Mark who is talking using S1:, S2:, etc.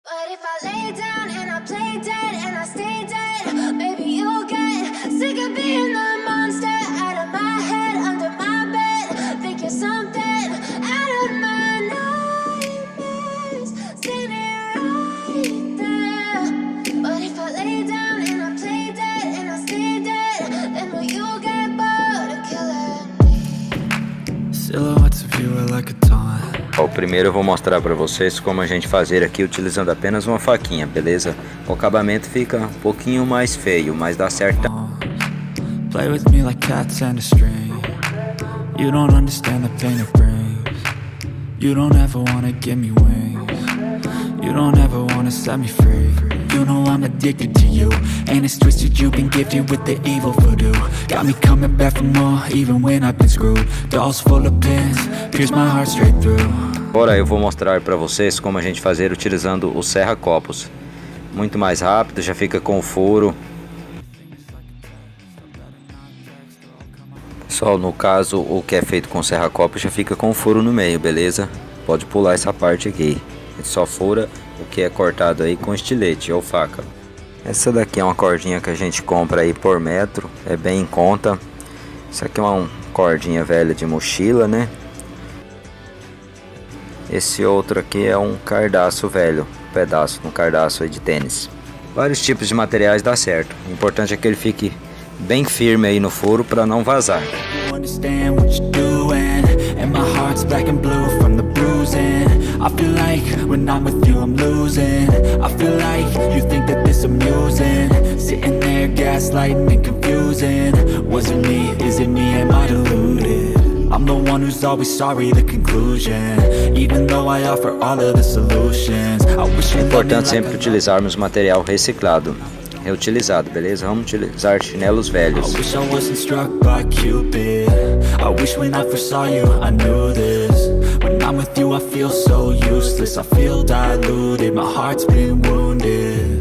S1: But if I lay down and I play dead and I stay dead, maybe you'll get sick of being the monster out of my head, under my bed. Think you're something out of my nightmares, standing right there. But if I lay down and I play dead and I stay dead, then will you get bored of killing me?
S2: Silhouettes of you are like a taunt.
S3: Ó, primeiro eu vou mostrar para vocês como a gente fazer aqui utilizando apenas uma faquinha, beleza? O acabamento fica um pouquinho mais feio, mas dá certo.
S2: Play with me like cats and a string. You don't understand the pain it brings. You don't ever wanna give me wings. You don't ever wanna set me free. You know I'm addicted to you, and it's twisted, you've been gifted with the evil voodoo. Got me coming back for more, even when I've been screwed. Dolls full of pins, pierce my heart straight through.
S3: Agora eu vou mostrar para vocês como a gente fazer utilizando o serra-copos. Muito mais rápido, já fica com o furo. Só no caso, o que é feito com serra-copos já fica com o furo no meio, beleza? Pode pular essa parte aqui. A gente só fura o que é cortado aí com estilete ou faca. Essa daqui é uma cordinha que a gente compra aí por metro, é bem em conta. Isso aqui é uma cordinha velha de mochila, né? Esse outro aqui é um cardaço velho, um pedaço, um cardaço aí de tênis. Vários tipos de materiais dá certo. O importante é que ele fique bem firme aí no furo para não vazar.
S2: I feel like when I'm with you I'm losing. I feel like you think that this amusing. Sitting there gaslighting and confusing. Was it me? Is it me? Am I deluded? I'm the one who's always sorry, the conclusion. Even though I offer all of the solutions. I wish
S3: É importante sempre utilizarmos material reciclado, reutilizado, beleza? Vamos utilizar chinelos velhos.
S2: I wish I wasn't struck by Cupid. I wish when I first saw you I knew this. When I'm with you I feel so useless. I feel diluted, my heart's been wounded.